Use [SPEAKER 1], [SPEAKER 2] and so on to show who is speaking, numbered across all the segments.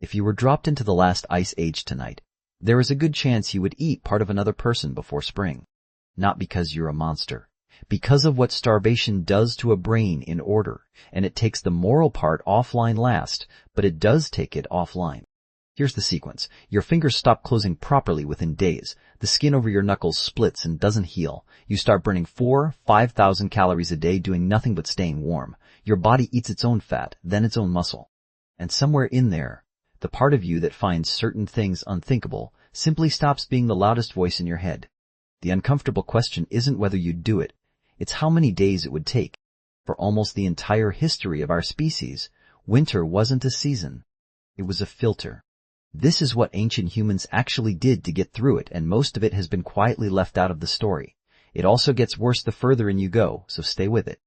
[SPEAKER 1] If you were dropped into the last ice age tonight, there is a good chance you would eat part of another person before spring. Not because you're a monster. Because of what starvation does to a brain in order, and it takes the moral part offline last, but it does take it offline. Here's the sequence. Your fingers stop closing properly within days. The skin over your knuckles splits and doesn't heal. You start burning 5,000 calories a day doing nothing but staying warm. Your body eats its own fat, then its own muscle. And somewhere in there, the part of you that finds certain things unthinkable simply stops being the loudest voice in your head. The uncomfortable question isn't whether you'd do it. It's how many days it would take. For almost the entire history of our species, winter wasn't a season. It was a filter. This is what ancient humans actually did to get through it, and most of it has been quietly left out of the story. It also gets worse the further in you go, so stay with it.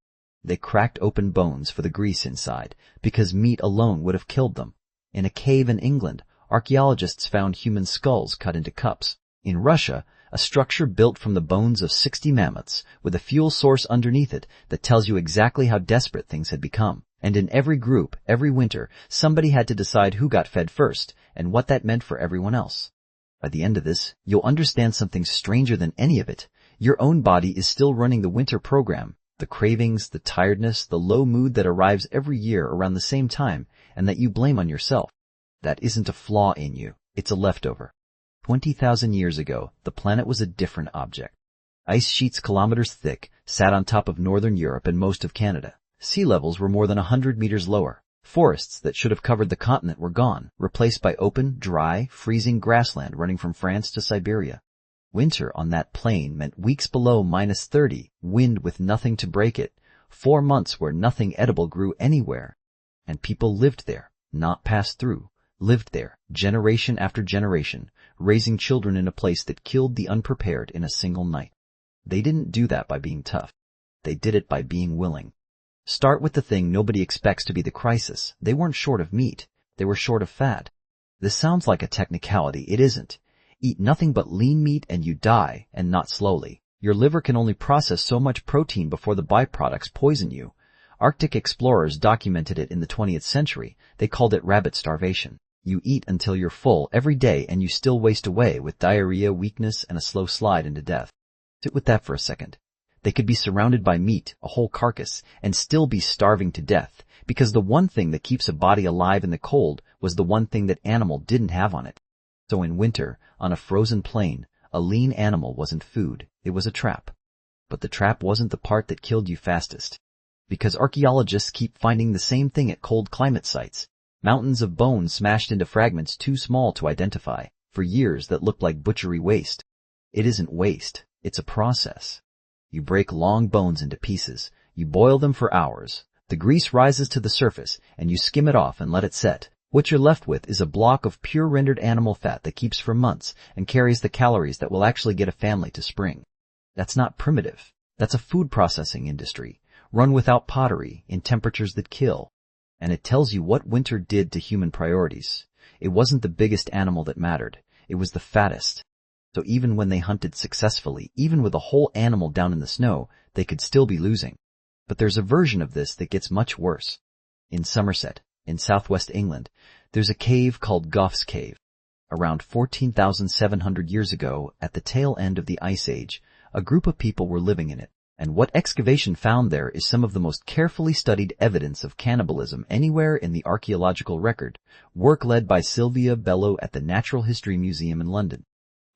[SPEAKER 1] They cracked open bones for the grease inside, because meat alone would have killed them. In a cave in England, archaeologists found human skulls cut into cups. In Russia, a structure built from the bones of 60 mammoths with a fuel source underneath it that tells you exactly how desperate things had become. And in every group, every winter, somebody had to decide who got fed first and what that meant for everyone else. By the end of this, you'll understand something stranger than any of it. Your own body is still running the winter program. The cravings, the tiredness, the low mood that arrives every year around the same time and that you blame on yourself. That isn't a flaw in you. It's a leftover. 20,000 years ago, the planet was a different object. Ice sheets kilometers thick sat on top of northern Europe and most of Canada. Sea levels were more than 100 meters lower. Forests that should have covered the continent were gone, replaced by open, dry, freezing grassland running from France to Siberia. Winter on that plain meant weeks below -30, wind with nothing to break it, 4 months where nothing edible grew anywhere. And people lived there, not passed through, lived there, generation after generation, raising children in a place that killed the unprepared in a single night. They didn't do that by being tough. They did it by being willing. Start with the thing nobody expects to be the crisis. They weren't short of meat. They were short of fat. This sounds like a technicality. It isn't. Eat nothing but lean meat and you die, and not slowly. Your liver can only process so much protein before the byproducts poison you. Arctic explorers documented it in the 20th century. They called it rabbit starvation. You eat until you're full every day and you still waste away with diarrhea, weakness, and a slow slide into death. Sit with that for a second. They could be surrounded by meat, a whole carcass, and still be starving to death, because the one thing that keeps a body alive in the cold was the one thing that animal didn't have on it. So in winter, on a frozen plain, a lean animal wasn't food, it was a trap. But the trap wasn't the part that killed you fastest. Because archaeologists keep finding the same thing at cold climate sites. Mountains of bones smashed into fragments too small to identify, for years that looked like butchery waste. It isn't waste, it's a process. You break long bones into pieces, you boil them for hours, the grease rises to the surface, and you skim it off and let it set. What you're left with is a block of pure rendered animal fat that keeps for months and carries the calories that will actually get a family to spring. That's not primitive. That's a food processing industry, run without pottery, in temperatures that kill. And it tells you what winter did to human priorities. It wasn't the biggest animal that mattered. It was the fattest. So even when they hunted successfully, even with a whole animal down in the snow, they could still be losing. But there's a version of this that gets much worse. In Somerset, in southwest England, there's a cave called Gough's Cave. Around 14,700 years ago, at the tail end of the Ice Age, a group of people were living in it. And what excavation found there is some of the most carefully studied evidence of cannibalism anywhere in the archaeological record, work led by Sylvia Bello at the Natural History Museum in London.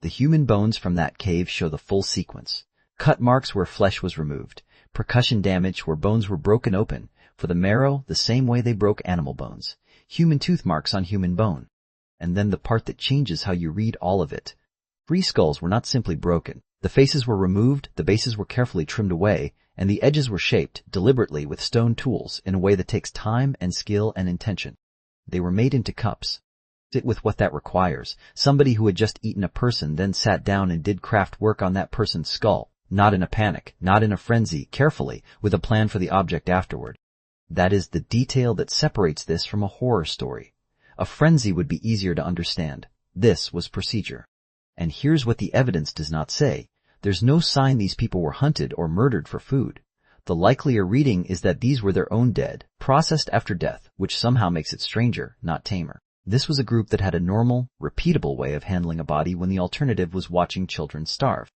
[SPEAKER 1] The human bones from that cave show the full sequence. Cut marks where flesh was removed, percussion damage where bones were broken open, for the marrow the same way they broke animal bones, human tooth marks on human bone. And then the part that changes how you read all of it. 3 skulls were not simply broken. The faces were removed, the bases were carefully trimmed away, and the edges were shaped deliberately with stone tools in a way that takes time and skill and intention. They were made into cups. Sit with what that requires. Somebody who had just eaten a person then sat down and did craft work on that person's skull, not in a panic, not in a frenzy, carefully, with a plan for the object afterward. That is the detail that separates this from a horror story. A frenzy would be easier to understand. This was procedure. And here's what the evidence does not say. There's no sign these people were hunted or murdered for food. The likelier reading is that these were their own dead, processed after death, which somehow makes it stranger, not tamer. This was a group that had a normal, repeatable way of handling a body when the alternative was watching children starve.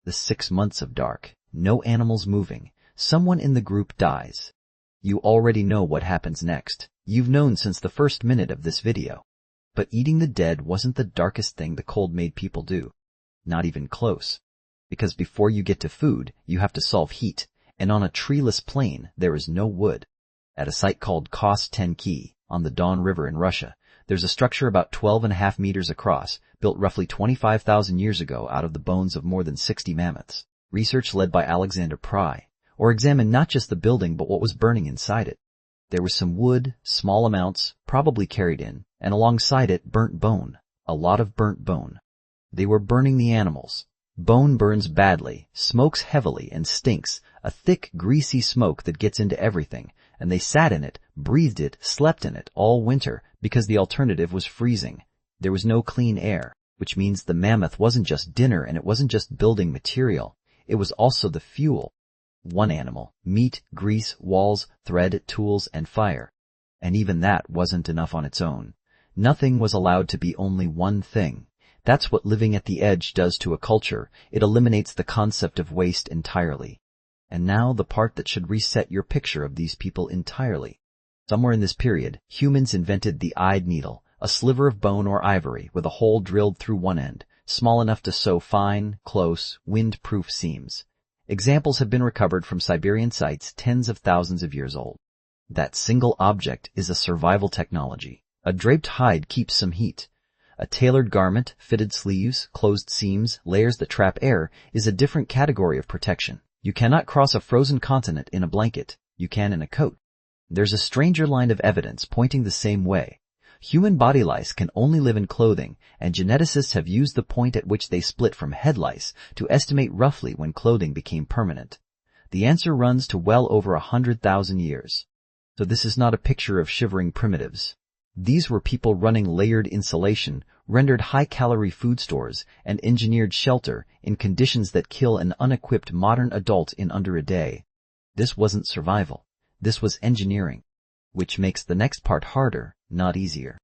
[SPEAKER 1] The 6 months of dark, no animals moving, someone in the group dies. You already know what happens next. You've known since the first minute of this video. But eating the dead wasn't the darkest thing the cold made people do. Not even close. Because before you get to food, you have to solve heat, and on a treeless plain, there is no wood. At a site called Kostenki, on the Don River in Russia, there's a structure about 12.5 meters across, built roughly 25,000 years ago out of the bones of more than 60 mammoths. Research led by Alexander Pry, or examined not just the building but what was burning inside it. There was some wood, small amounts, probably carried in, and alongside it burnt bone, a lot of burnt bone. They were burning the animals. Bone burns badly, smokes heavily, and stinks, a thick, greasy smoke that gets into everything, and they sat in it, breathed it, slept in it all winter because the alternative was freezing. There was no clean air, which means the mammoth wasn't just dinner and it wasn't just building material. It was also the fuel. One animal, meat, grease, walls, thread, tools, and fire. And even that wasn't enough on its own. Nothing was allowed to be only one thing. That's what living at the edge does to a culture. It eliminates the concept of waste entirely. And now the part that should reset your picture of these people entirely. Somewhere in this period, humans invented the eyed needle, a sliver of bone or ivory with a hole drilled through one end, small enough to sew fine, close, wind-proof seams. Examples have been recovered from Siberian sites tens of thousands of years old. That single object is a survival technology. A draped hide keeps some heat. A tailored garment, fitted sleeves, closed seams, layers that trap air is a different category of protection. You cannot cross a frozen continent in a blanket. You can in a coat. There's a stranger line of evidence pointing the same way. Human body lice can only live in clothing, and geneticists have used the point at which they split from head lice to estimate roughly when clothing became permanent. The answer runs to well over 100,000 years. So this is not a picture of shivering primitives. These were people running layered insulation, rendered high-calorie food stores, and engineered shelter in conditions that kill an unequipped modern adult in under a day. This wasn't survival. This was engineering. Which makes the next part harder, not easier.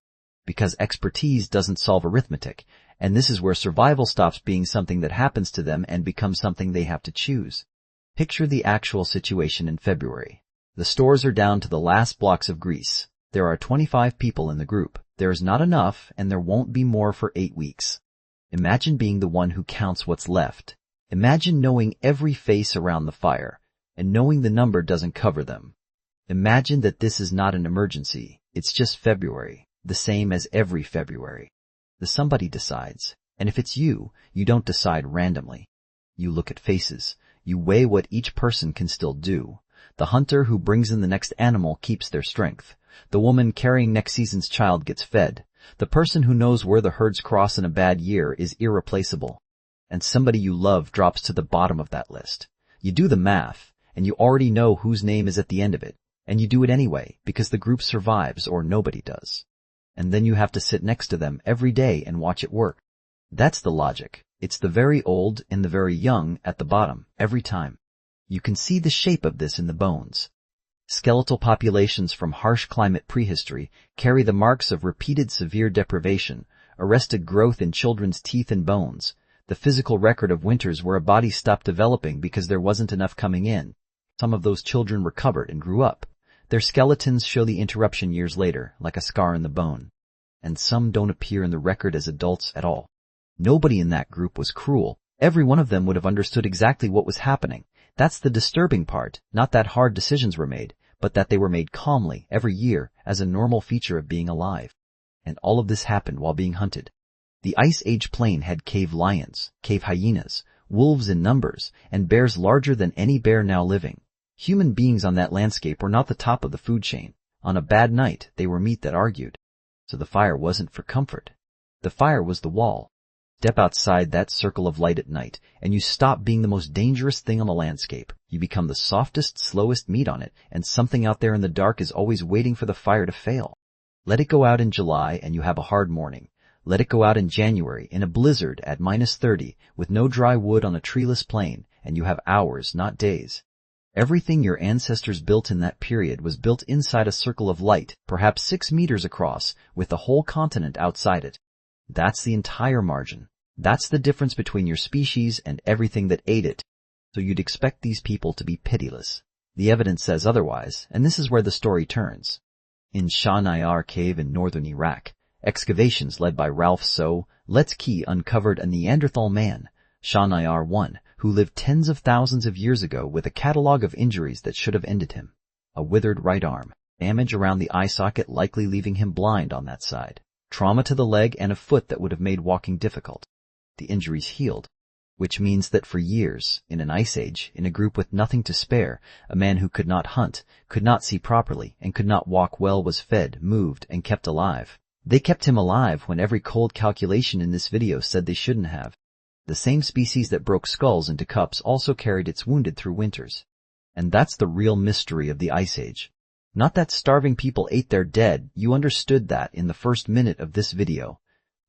[SPEAKER 1] Because expertise doesn't solve arithmetic, and this is where survival stops being something that happens to them and becomes something they have to choose. Picture the actual situation in February. The stores are down to the last blocks of grease. There are 25 people in the group. There is not enough, and there won't be more for 8 weeks. Imagine being the one who counts what's left. Imagine knowing every face around the fire, and knowing the number doesn't cover them. Imagine that this is not an emergency. It's just February, the same as every February. Somebody decides, and if it's you, you don't decide randomly. You look at faces. You weigh what each person can still do. The hunter who brings in the next animal keeps their strength. The woman carrying next season's child gets fed. The person who knows where the herds cross in a bad year is irreplaceable. And somebody you love drops to the bottom of that list. You do the math, and you already know whose name is at the end of it. And you do it anyway, because the group survives or nobody does. And then you have to sit next to them every day and watch it work. That's the logic. It's the very old and the very young at the bottom, every time. You can see the shape of this in the bones. Skeletal populations from harsh climate prehistory carry the marks of repeated severe deprivation, arrested growth in children's teeth and bones, the physical record of winters where a body stopped developing because there wasn't enough coming in. Some of those children recovered and grew up. Their skeletons show the interruption years later, like a scar in the bone. And some don't appear in the record as adults at all. Nobody in that group was cruel. Every one of them would have understood exactly what was happening. That's the disturbing part, not that hard decisions were made, but that they were made calmly, every year, as a normal feature of being alive. And all of this happened while being hunted. The Ice Age plain had cave lions, cave hyenas, wolves in numbers, and bears larger than any bear now living. Human beings on that landscape were not the top of the food chain. On a bad night, they were meat that argued. So the fire wasn't for comfort. The fire was the wall. Step outside that circle of light at night, and you stop being the most dangerous thing on the landscape. You become the softest, slowest meat on it, and something out there in the dark is always waiting for the fire to fail. Let it go out in July, and you have a hard morning. Let it go out in January, in a blizzard at -30, with no dry wood on a treeless plain, and you have hours, not days. Everything your ancestors built in that period was built inside a circle of light, perhaps 6 meters across, with the whole continent outside it. That's the entire margin. That's the difference between your species and everything that ate it. So you'd expect these people to be pitiless. The evidence says otherwise, and this is where the story turns. In Shah Nayar cave in northern Iraq, excavations led by Ralph So Letzky uncovered a Neanderthal man, Shah Nayar 1, who lived tens of thousands of years ago with a catalog of injuries that should have ended him. A withered right arm, damage around the eye socket likely leaving him blind on that side, trauma to the leg and a foot that would have made walking difficult. The injuries healed, which means that for years, in an ice age, in a group with nothing to spare, a man who could not hunt, could not see properly, and could not walk well was fed, moved, and kept alive. They kept him alive when every cold calculation in this video said they shouldn't have. The same species that broke skulls into cups also carried its wounded through winters. And that's the real mystery of the Ice Age. Not that starving people ate their dead, you understood that in the first minute of this video.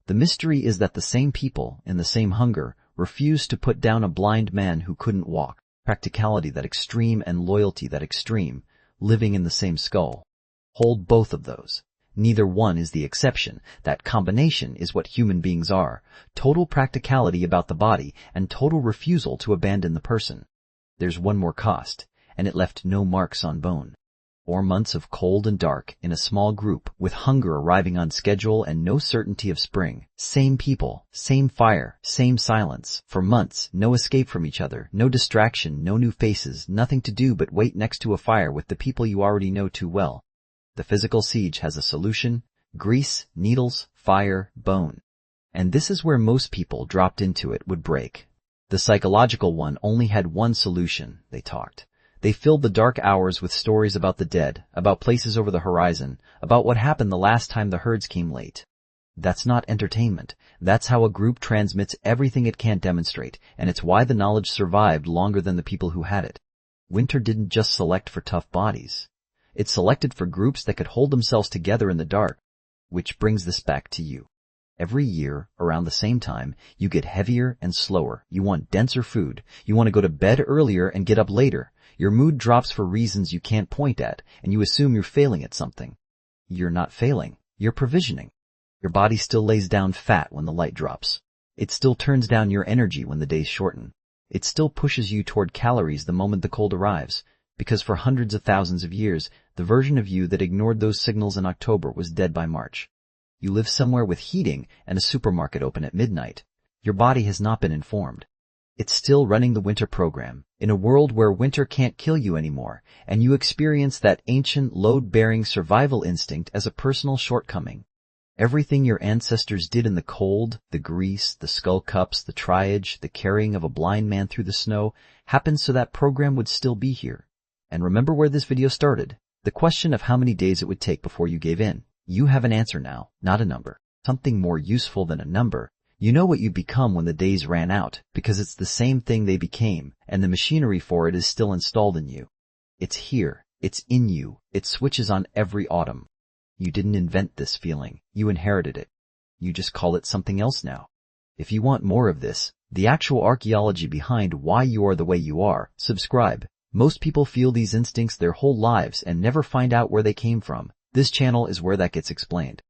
[SPEAKER 1] The mystery is that the same people, in the same hunger, refused to put down a blind man who couldn't walk. Practicality that extreme and loyalty that extreme, living in the same skull. Hold both of those. Neither one is the exception. That combination is what human beings are. Total practicality about the body and total refusal to abandon the person. There's one more cost, and it left no marks on bone. 4 months of cold and dark in a small group with hunger arriving on schedule and no certainty of spring. Same people, same fire, same silence. For months, no escape from each other, no distraction, no new faces, nothing to do but wait next to a fire with the people you already know too well. The physical siege has a solution: grease, needles, fire, bone. And this is where most people dropped into it would break. The psychological one only had one solution: they talked. They filled the dark hours with stories about the dead, about places over the horizon, about what happened the last time the herds came late. That's not entertainment. That's how a group transmits everything it can't demonstrate, and it's why the knowledge survived longer than the people who had it. Winter didn't just select for tough bodies. It selected for groups that could hold themselves together in the dark. Which brings this back to you. Every year, around the same time, you get heavier and slower. You want denser food. You want to go to bed earlier and get up later. Your mood drops for reasons you can't point at, and you assume you're failing at something. You're not failing. You're provisioning. Your body still lays down fat when the light drops. It still turns down your energy when the days shorten. It still pushes you toward calories the moment the cold arrives, because for hundreds of thousands of years, the version of you that ignored those signals in October was dead by March. You live somewhere with heating and a supermarket open at midnight. Your body has not been informed. It's still running the winter program, in a world where winter can't kill you anymore, and you experience that ancient load-bearing survival instinct as a personal shortcoming. Everything your ancestors did in the cold, the grease, the skull cups, the triage, the carrying of a blind man through the snow, happened so that program would still be here. And remember where this video started, the question of how many days it would take before you gave in. You have an answer now, not a number. Something more useful than a number. You know what you become when the days ran out, because it's the same thing they became, and the machinery for it is still installed in you. It's here. It's in you. It switches on every autumn. You didn't invent this feeling. You inherited it. You just call it something else now. If you want more of this, the actual archaeology behind why you are the way you are, subscribe. Most people feel these instincts their whole lives and never find out where they came from. This channel is where that gets explained.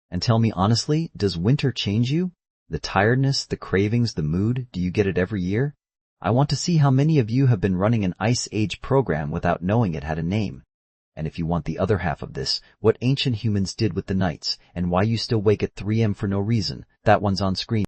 [SPEAKER 1] And tell me honestly, does winter change you? The tiredness, the cravings, the mood, do you get it every year? I want to see how many of you have been running an Ice Age program without knowing it had a name. And if you want the other half of this, what ancient humans did with the nights, and why you still wake at 3 a.m. for no reason, that one's on screen.